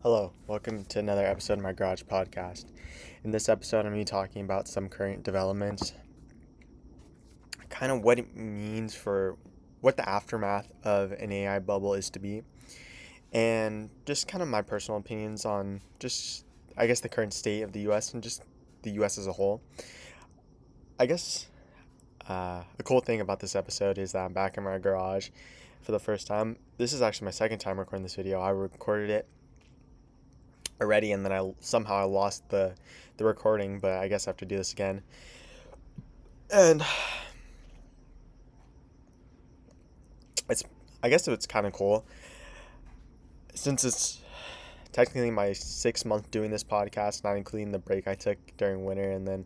Hello, welcome to another episode of my Garage Podcast. In this episode, I'm going to be talking about some current developments, kind of what it means for what the aftermath of an AI bubble is to be, and just kind of my personal opinions on just, I guess, the current state of the US and just the US as a whole. I guess the cool thing about this episode is that I'm back in my garage for the first time. This is actually my second time recording this video. I recorded it already, and then I lost the recording, but I guess I have to do this again. And it's kind of cool since it's technically my 6 month doing this podcast, not including the break I took during winter and then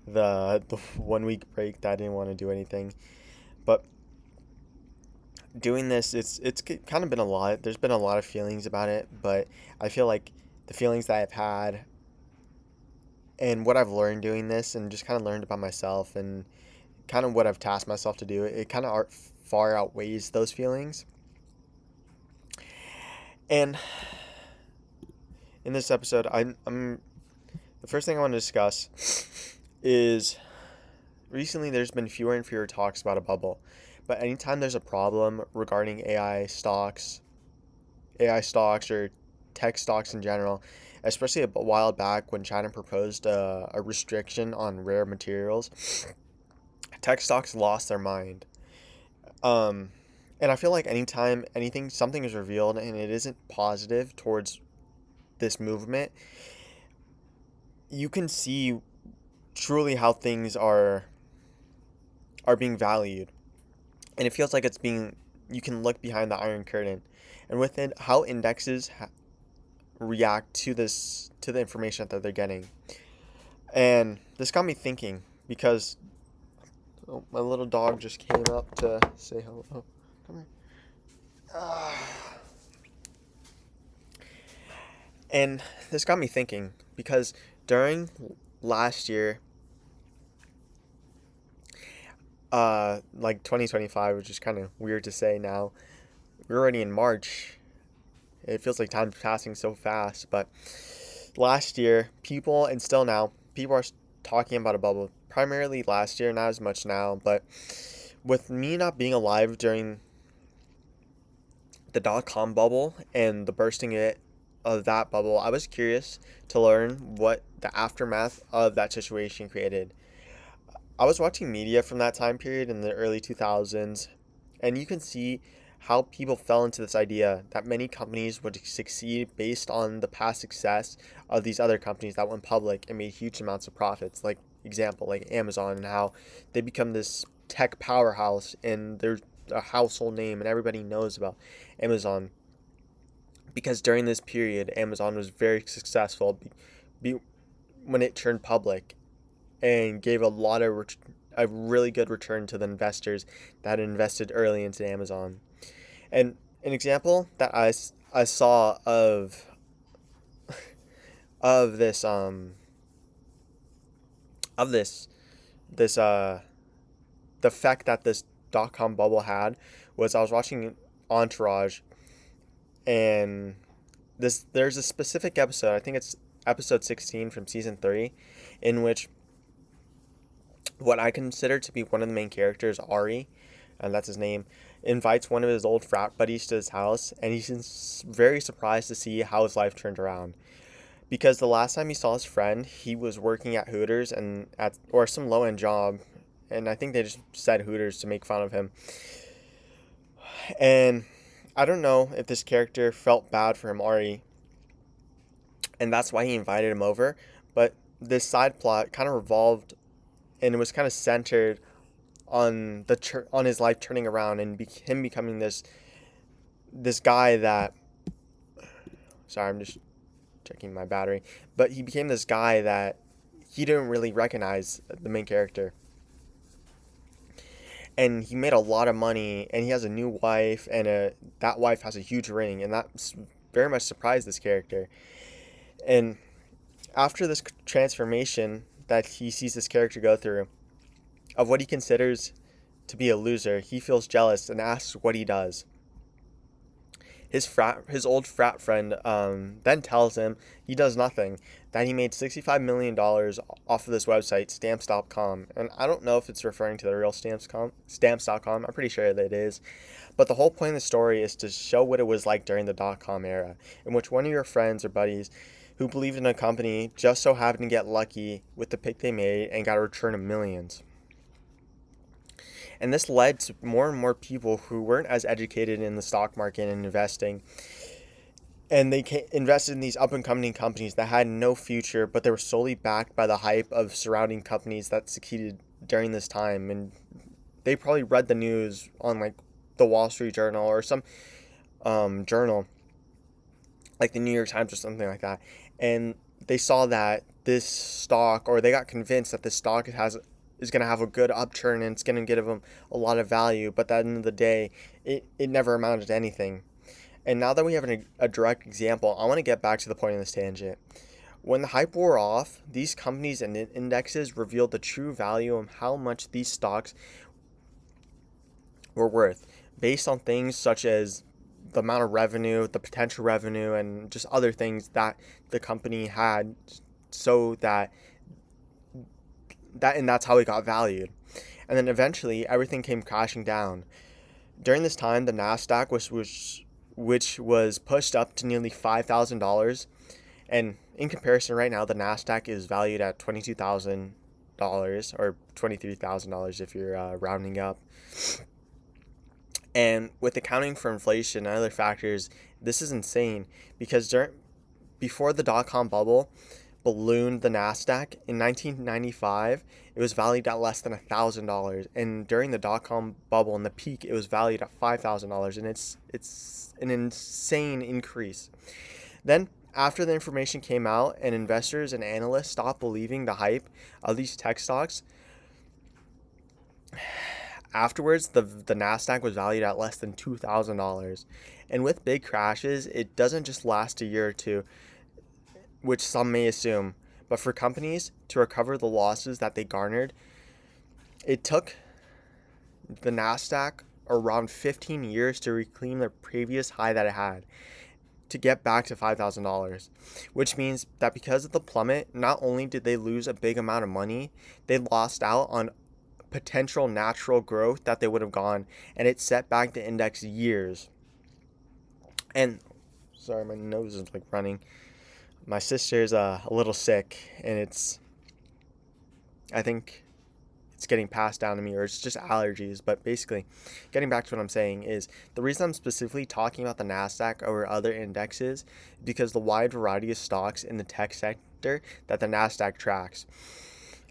the 1 week break that I didn't want to do anything. But doing this, it's kind of been a lot. There's been a lot of feelings about it, but I feel like the feelings that I've had and what I've learned doing this and just kind of learned about myself and kind of what I've tasked myself to do, it kind of far outweighs those feelings. And in this episode, I'm the first thing I want to discuss is recently there's been fewer and fewer talks about a bubble. But anytime there's a problem regarding AI stocks or tech stocks in general, especially a while back when China proposed a restriction on rare materials, tech stocks lost their mind. And I feel like anytime something is revealed and it isn't positive towards this movement, you can see truly how things are being valued. And it feels like you can look behind the iron curtain. And with it, how indexes react to the information that they're getting. And this got me thinking because my little dog just came up to say hello. Come here. And this got me thinking because during last year, like 2025, which is kind of weird to say now, we're already in March. It feels like time's passing so fast, but last year, people, and still now, people are talking about a bubble. Primarily last year, not as much now, but with me not being alive during the dot-com bubble and the bursting of that bubble, I was curious to learn what the aftermath of that situation created. I was watching media from that time period in the early 2000s, and you can see how people fell into this idea that many companies would succeed based on the past success of these other companies that went public and made huge amounts of profits. Like Amazon, and how they become this tech powerhouse and they're a household name and everybody knows about Amazon because during this period Amazon was very successful when it turned public and gave a really good return to the investors that invested early into Amazon. And an example that I saw of this this the effect that this dot-com bubble had was I was watching Entourage, and there's a specific episode, I think it's episode 16 from season 3, in which what I consider to be one of the main characters, Ari, and that's his name, invites one of his old frat buddies to his house, and he's very surprised to see how his life turned around. Because the last time he saw his friend, he was working at Hooters or some low end job, and I think they just said Hooters to make fun of him. And I don't know if this character felt bad for him, Ari, and that's why he invited him over. But this side plot kind of revolved, and it was kind of centered on on his life turning around and him becoming this guy that. Sorry, I'm just checking my battery. But he became this guy that he didn't really recognize the main character. And he made a lot of money, and he has a new wife, and that wife has a huge ring, and that very much surprised this character. And after this transformation that he sees this character go through, of what he considers to be a loser, he feels jealous and asks what he does. his old frat friend then tells him he does nothing, that he made $65 million off of this website, stamps.com. And I don't know if it's referring to the real stamps.com. I'm pretty sure that it is. But the whole point of the story is to show what it was like during the dot-com era, in which one of your friends or buddies who believed in a company just so happened to get lucky with the pick they made and got a return of millions. And this led to more and more people who weren't as educated in the stock market and investing. And they invested in these up-and-coming companies that had no future, but they were solely backed by the hype of surrounding companies that succeeded during this time. And they probably read the news on like the Wall Street Journal or some journal like the New York Times or something like that. And they saw that this stock, or they got convinced that this stock is going to have a good upturn and it's going to give them a lot of value. But at the end of the day, it never amounted to anything. And now that we have a direct example, I want to get back to the point of this tangent. When the hype wore off, these companies and indexes revealed the true value of how much these stocks were worth, based on things such as the amount of revenue, the potential revenue, and just other things that the company had, so and that's how it got valued. And then eventually everything came crashing down. During this time, the Nasdaq which was pushed up to nearly $5,000, and in comparison, right now the Nasdaq is valued at $22,000 or $23,000 if you're rounding up. And with accounting for inflation and other factors, this is insane, because before the dot-com bubble ballooned the Nasdaq in 1995, it was valued at less than $1,000, and during the dot-com bubble in the peak, it was valued at $5,000, and it's an insane increase. Then, after the information came out and investors and analysts stopped believing the hype of these tech stocks, afterwards, the Nasdaq was valued at less than $2,000. And with big crashes, it doesn't just last a year or two, which some may assume. But for companies to recover the losses that they garnered, it took the Nasdaq around 15 years to reclaim the previous high that it had, to get back to $5,000. Which means that because of the plummet, not only did they lose a big amount of money, they lost out on potential natural growth that they would have gone, and it set back the index years. And sorry, my nose is like running. My sister's a little sick, and I think it's getting passed down to me, or it's just allergies. But basically, getting back to what I'm saying is, the reason I'm specifically talking about the Nasdaq over other indexes is because the wide variety of stocks in the tech sector that the Nasdaq tracks.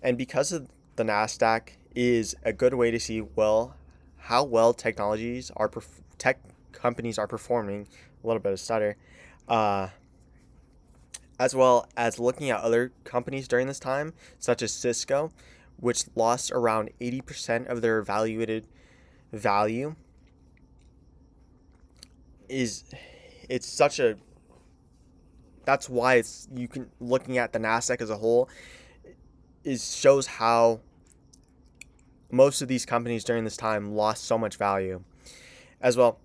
And because of the Nasdaq is a good way to see how well tech companies are performing, a little bit of stutter, as well as looking at other companies during this time, such as Cisco, which lost around 80% of their evaluated value. That's why looking at the Nasdaq as a whole shows how most of these companies during this time lost so much value. As well,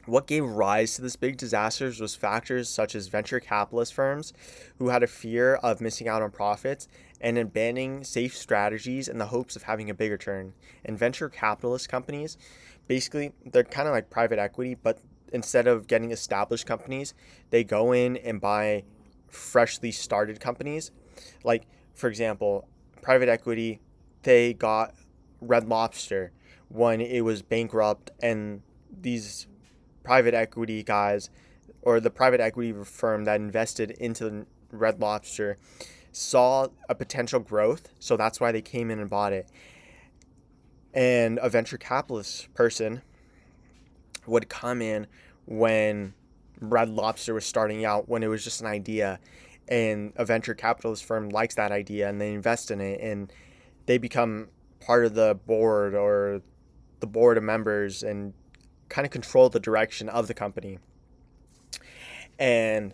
what gave rise to this big disasters was factors such as venture capitalist firms who had a fear of missing out on profits and abandoning safe strategies in the hopes of having a big return. And venture capitalist companies, basically, they're kind of like private equity, but instead of getting established companies, they go in and buy freshly started companies. Like, for example, private equity, they got Red Lobster when it was bankrupt, and these private equity guys, or the private equity firm that invested into Red Lobster, saw a potential growth, so that's why they came in and bought it. And a venture capitalist person would come in when Red Lobster was starting out, when it was just an idea, and a venture capitalist firm likes that idea and they invest in it, and they become part of the board or the board of members and kind of control the direction of the company. And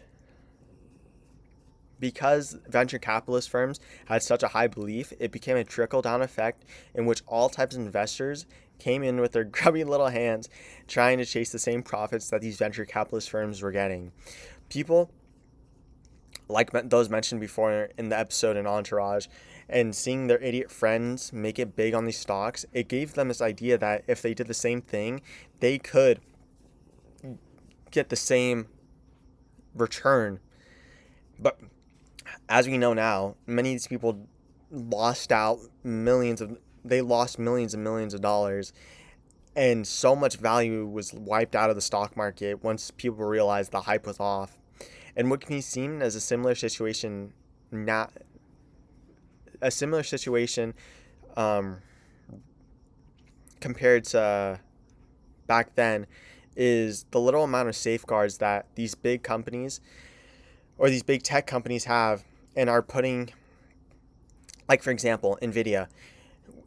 because venture capitalist firms had such a high belief, it became a trickle-down effect in which all types of investors came in with their grubby little hands trying to chase the same profits that these venture capitalist firms were getting. People like those mentioned before in the episode in Entourage, and seeing their idiot friends make it big on these stocks, it gave them this idea that if they did the same thing, they could get the same return. But as we know now, many of these people lost millions and millions of dollars, and so much value was wiped out of the stock market once people realized the hype was off. And what can be seen as a similar situation, not a similar situation um, compared to back then, is the little amount of safeguards that these big companies or these big tech companies have and are putting, like for example, Nvidia,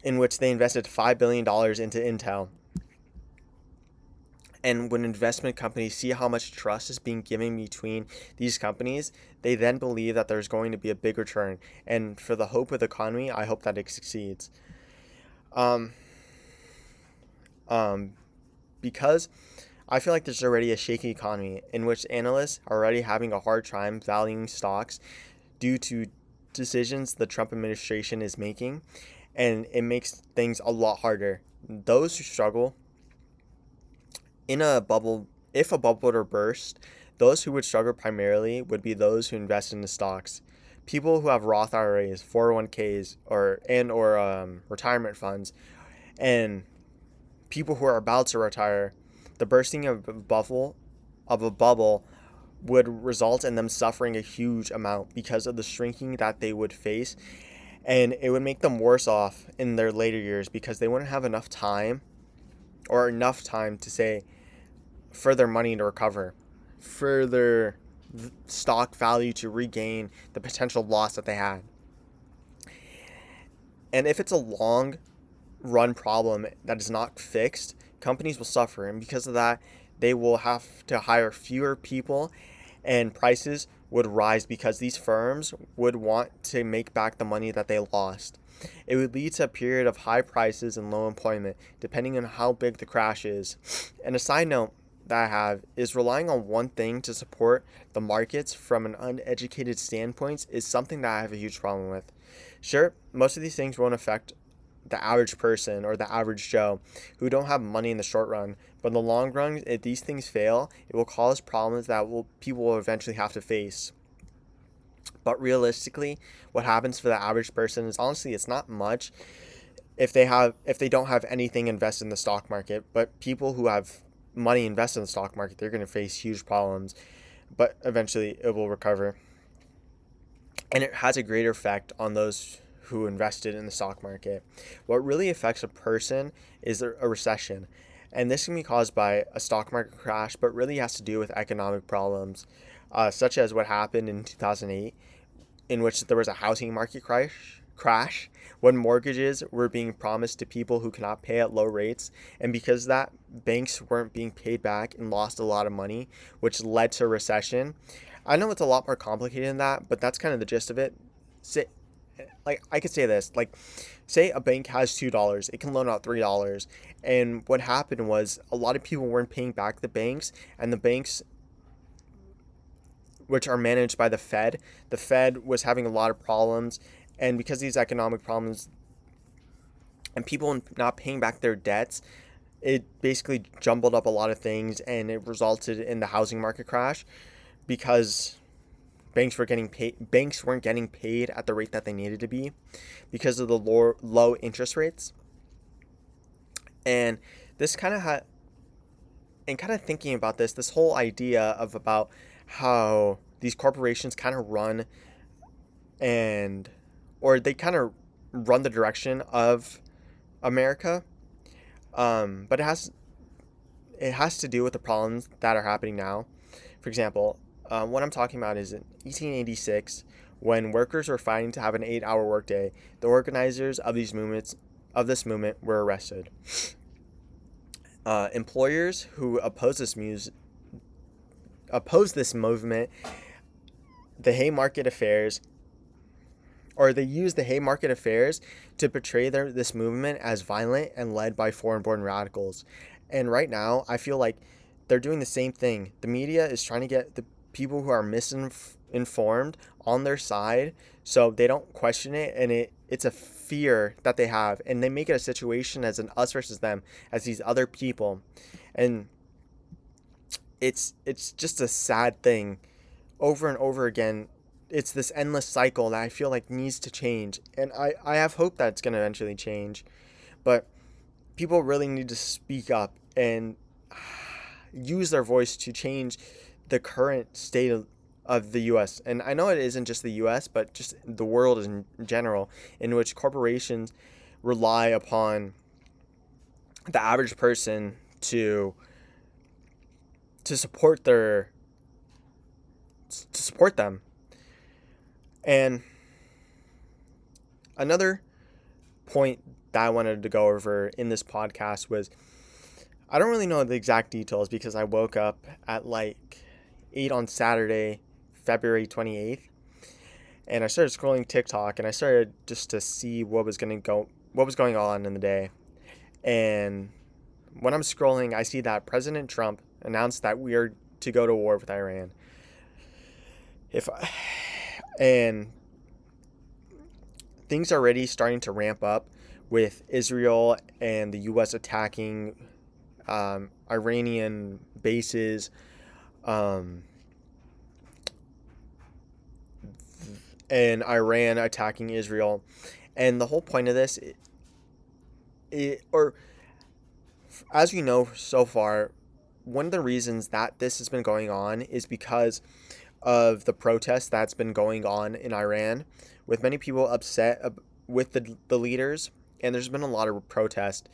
in which they invested $5 billion into Intel. And when investment companies see how much trust is being given between these companies, they then believe that there's going to be a big return. And for the hope of the economy, I hope that it succeeds. Um, because I feel like there's already a shaky economy in which analysts are already having a hard time valuing stocks due to decisions the Trump administration is making, and it makes things a lot harder. Those who struggle in a bubble, if a bubble were to burst, those who would struggle primarily would be those who invest in the stocks. People who have Roth IRAs, 401ks, or retirement funds, and people who are about to retire. The bursting of a bubble would result in them suffering a huge amount because of the shrinking that they would face, and it would make them worse off in their later years because they wouldn't have enough time to say for their money to recover, for their stock value to regain the potential loss that they had. And if it's a long run problem that is not fixed, companies will suffer, and because of that, they will have to hire fewer people, and prices would rise because these firms would want to make back the money that they lost. It would lead to a period of high prices and low employment, depending on how big the crash is. And a side note that I have is relying on one thing to support the markets from an uneducated standpoint is something that I have a huge problem with. Sure, most of these things won't affect the average person or the average Joe who don't have money in the short run. But in the long run, if these things fail, it will cause problems that people will eventually have to face. But realistically, what happens for the average person is honestly it's not much if they don't have anything invested in the stock market. But people who have money invested in the stock market, they're going to face huge problems. But eventually, it will recover. And it has a greater effect on those who invested in the stock market. What really affects a person is a recession. And this can be caused by a stock market crash, but really has to do with economic problems, such as what happened in 2008, in which there was a housing market crash when mortgages were being promised to people who cannot pay at low rates. And because of that, banks weren't being paid back and lost a lot of money, which led to a recession. I know it's a lot more complicated than that, but that's kind of the gist of it. Like I could say this, like say a bank has $2, it can loan out $3. And what happened was a lot of people weren't paying back the banks, and the banks, which are managed by the Fed was having a lot of problems. And because of these economic problems and people not paying back their debts, it basically jumbled up a lot of things, and it resulted in the housing market crash because banks weren't getting paid at the rate that they needed to be because of the low interest rates. And this kind of thinking about this whole idea of about how these corporations kind of run they kind of run the direction of America. But it has to do with the problems that are happening now. For example, what I'm talking about is in 1886, when workers were fighting to have an 8-hour workday. The organizers of this movement were arrested. Employers who opposed this movement, the Haymarket Affairs, or they use the Haymarket affairs to portray this movement as violent and led by foreign-born radicals. And right now, I feel like they're doing the same thing. The media is trying to get the people who are misinformed on their side so they don't question it, and it's a fear that they have, and they make it a situation as an us versus them, as these other people. And it's just a sad thing over and over again. It's this endless cycle that I feel like needs to change, and I have hope that it's going to eventually change, but people really need to speak up and use their voice to change the current state of the US. And I know it isn't just the US, but just the world in general, in which corporations rely upon the average person to support them. And another point that I wanted to go over in this podcast was, I don't really know the exact details because I woke up at like 8 on Saturday, February 28th, and I started scrolling TikTok, and I started just to see what was going on in the day. And when I'm scrolling, I see that President Trump announced that we are to go to war with Iran. And things are already starting to ramp up with Israel and the U.S. attacking Iranian bases, and Iran attacking Israel. And the whole point of this, as we know so far, one of the reasons that this has been going on is because of the protest that's been going on in Iran, with many people upset with the leaders, and there's been a lot of protest,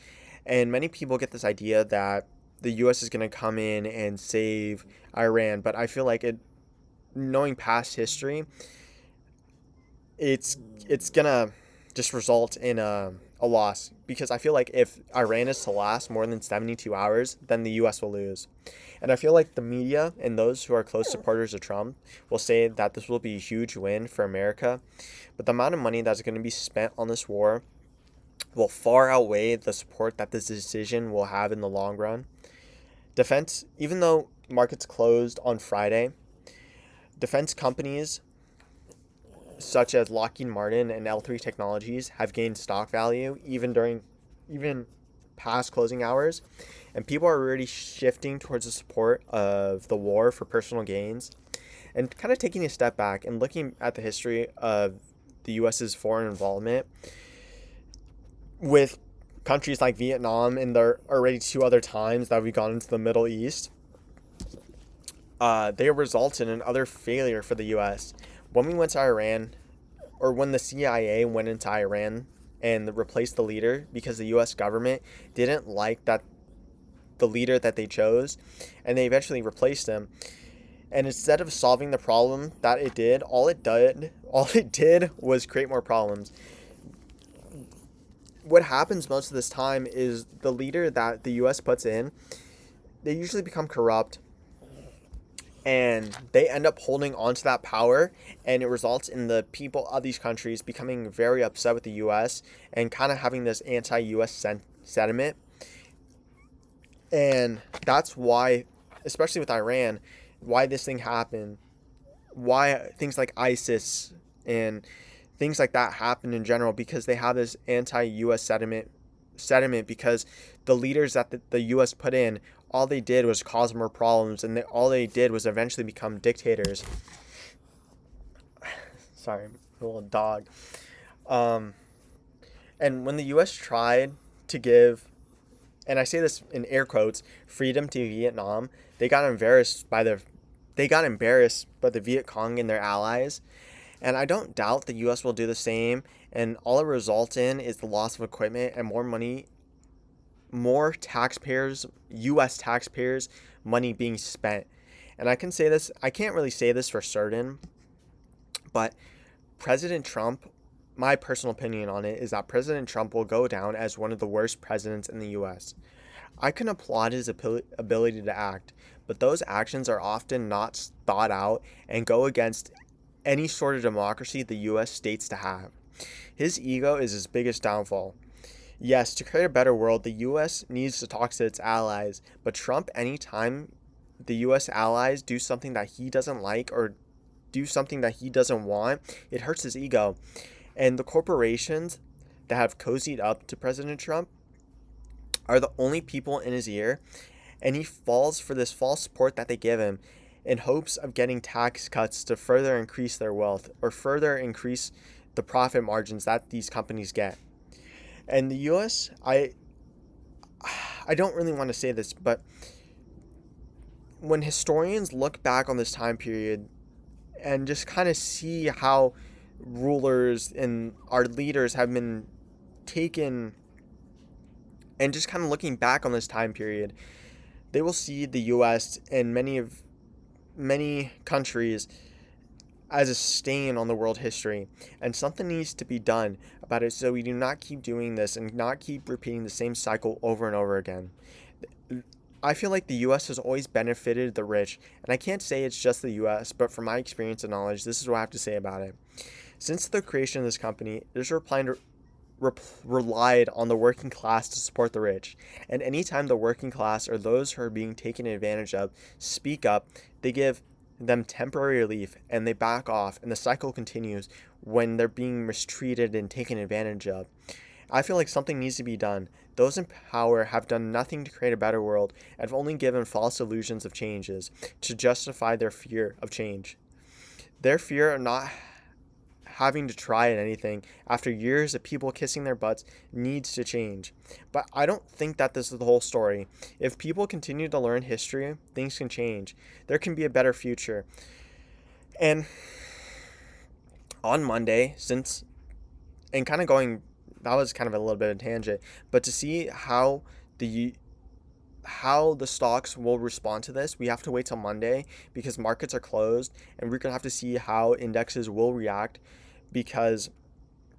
and many people get this idea that the U.S. is going to come in and save Iran, but I feel like knowing past history, it's gonna just result in a loss, because I feel like if Iran is to last more than 72 hours, then the U.S. will lose. And I feel like the media and those who are close supporters of Trump will say that this will be a huge win for America, but the amount of money that's going to be spent on this war will far outweigh the support that this decision will have in the long run. Defense, even though markets closed on Friday, defense companies such as Lockheed Martin and L3 Technologies have gained stock value even past closing hours, and people are already shifting towards the support of the war for personal gains. And kind of taking a step back and looking at the history of the US's foreign involvement with countries like Vietnam, and there are already 2 other times that we've gone into the Middle East, they resulted in another failure for the US. When we went to Iran, or when the CIA went into Iran and replaced the leader because the U.S. government didn't like the leader that they chose, and they eventually replaced him. And instead of solving the problem that it did, all it did was create more problems. What happens most of this time is the leader that the U.S. puts in, they usually become corrupt, and they end up holding on to that power, and it results in the people of these countries becoming very upset with the U.S. and kind of having this anti-U.S. sentiment. And that's why, especially with Iran, why this thing happened, why things like ISIS and things like that happen in general, because they have this anti-U.S. sentiment because the leaders that the U.S. put in, all they did was cause more problems, and all they did was eventually become dictators. Sorry, a little dog. And when the U.S. tried to give, and I say this in air quotes, freedom to Vietnam, they got embarrassed by the Viet Cong and their allies. And I don't doubt the U.S. will do the same, and all it results in is the loss of equipment and more money, more taxpayers, U.S. taxpayers' money being spent. And I can't really say this for certain, but President Trump, my personal opinion on it is that President Trump will go down as one of the worst presidents in the U.S. I can applaud his ability to act, but those actions are often not thought out and go against any sort of democracy the US states to have. His ego is his biggest downfall. Yes, to create a better world, the US needs to talk to its allies, but Trump, anytime the US allies do something that he doesn't like or do something that he doesn't want, it hurts his ego. And the corporations that have cozied up to President Trump are the only people in his ear, and he falls for this false support that they give him in hopes of getting tax cuts to further increase their wealth or further increase the profit margins that these companies get. And the US, I don't really want to say this, but when historians look back on this time period and just kind of see how rulers and our leaders have been taken, and just kind of looking back on this time period, they will see the US and many countries as a stain on the world history, and something needs to be done about it so we do not keep doing this and not keep repeating the same cycle over and over again. I feel like the US has always benefited the rich, and I can't say it's just the US, but from my experience and knowledge, this is what I have to say about it. Since the creation of this company, there's relied on the working class to support the rich. And anytime the working class or those who are being taken advantage of speak up, they give them temporary relief and they back off, and the cycle continues when they're being mistreated and taken advantage of. I feel like something needs to be done. Those in power have done nothing to create a better world and have only given false illusions of changes to justify their fear of change. Their fear of not having to try at anything after years of people kissing their butts needs to change. But I don't think that this is the whole story. If people continue to learn history, things can change. There can be a better future. And on Monday, that was kind of a little bit of a tangent, but to see how the stocks will respond to this, we have to wait till Monday because markets are closed, and we're going to have to see how indexes will react because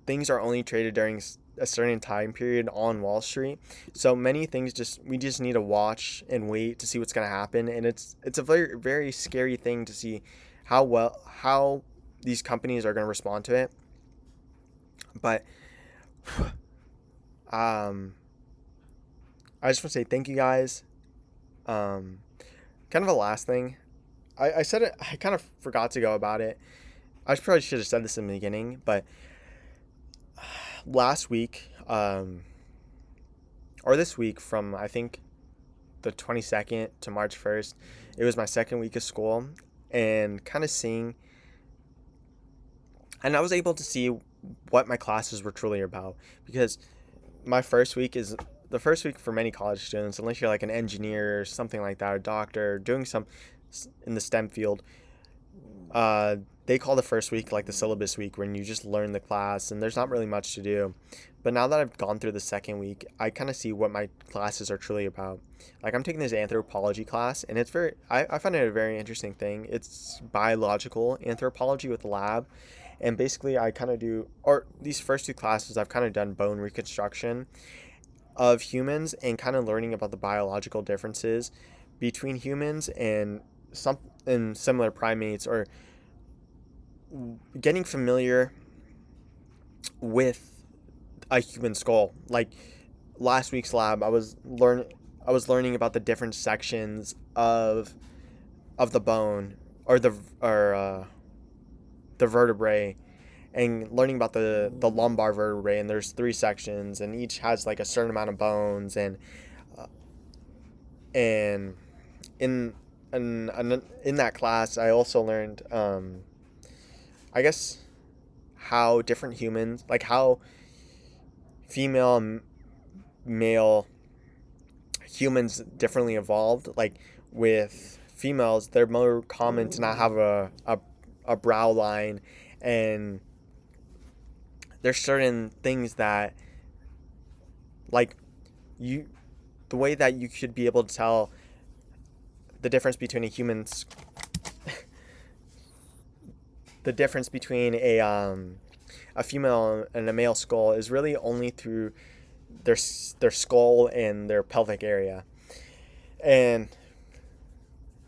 things are only traded during a certain time period on Wall Street. So many things we just need to watch and wait to see what's going to happen, and it's a very, very scary thing to see how these companies are going to respond to it. But I just want to say thank you guys. Kind of a last thing. I said it, I kind of forgot to go about it. I probably should have said this in the beginning, but last week, or this week from, I think, the 22nd to March 1st, it was my second week of school, and kind of and I was able to see what my classes were truly about, because my first week is the first week for many college students, unless you're like an engineer or something like that, a doctor, doing some in the STEM field. They call the first week like the syllabus week, when you just learn the class and there's not really much to do. But now that I've gone through the second week, I kind of see what my classes are truly about. Like, I'm taking this anthropology class, and I find it a very interesting thing. It's biological anthropology with a lab. And basically these first two classes, I've kind of done bone reconstruction of humans and kind of learning about the biological differences between humans and similar primates, or getting familiar with a human skull. Like last week's lab, I was learning about the different sections of the bone, or the vertebrae, and learning about the lumbar vertebrae, and there's 3 sections, and each has like a certain amount of bones, and in that class I also learned I guess how different humans, like how female and male humans differently evolved. Like with females, they're more common to not have a brow line, and there's certain things that, like, the way that you should be able to tell the difference between the difference between a female and a male skull is really only through their skull and their pelvic area. And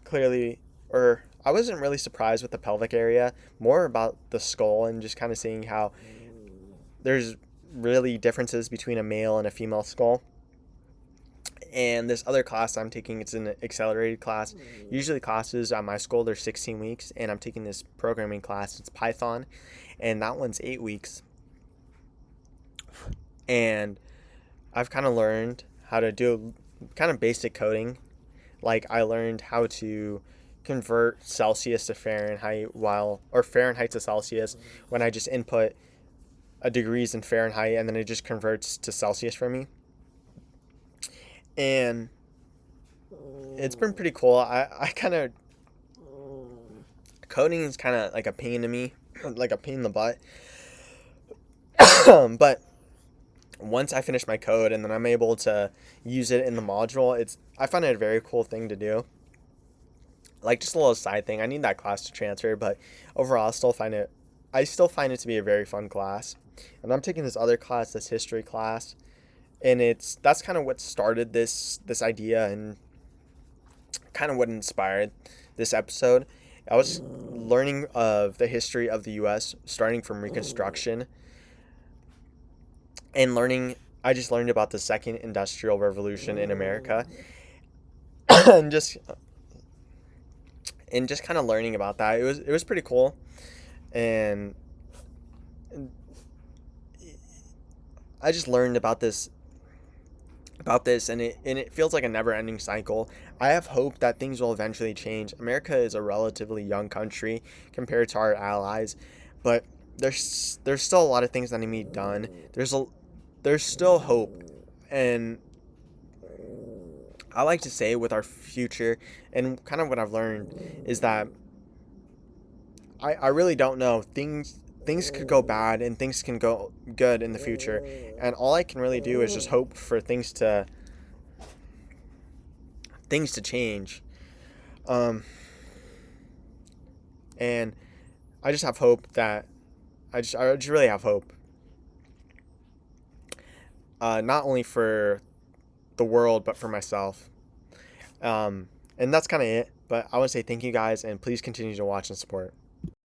clearly, or I wasn't really surprised with the pelvic area, more about the skull and just kind of seeing how there's really differences between a male and a female skull. And this other class I'm taking, it's an accelerated class. Usually classes at my school, they're 16 weeks, and I'm taking this programming class. It's Python, and that one's 8 weeks. And I've kind of learned how to do kind of basic coding. Like I learned how to convert Celsius to Fahrenheit or Fahrenheit to Celsius when I just input a degrees in Fahrenheit, and then it just converts to Celsius for me. And it's been pretty cool. I kind of, coding is kind of like a pain to me, like a pain in the butt. But once I finish my code and then I'm able to use it in the module, I find it a very cool thing to do. Like just a little side thing. I need that class to transfer, but overall I still find it to be a very fun class. And I'm taking this other class, this history class, and that's kind of what started this idea and kind of what inspired this episode. I was learning of the history of the US starting from Reconstruction, and I just learned about the second industrial revolution in America. and just kind of learning about that. It was pretty cool. And I just learned about this and it feels like a never-ending cycle. I have hope that things will eventually change. America is a relatively young country compared to our allies, but there's still a lot of things that need to be done. There's still hope, and I like to say with our future and kind of what I've learned is that I really don't know. Things could go bad and things can go good in the future, and all I can really do is just hope for things to change. And I just have hope that I just really have hope. Not only for the world but for myself. And that's kind of it. But I want to say thank you guys, and please continue to watch and support.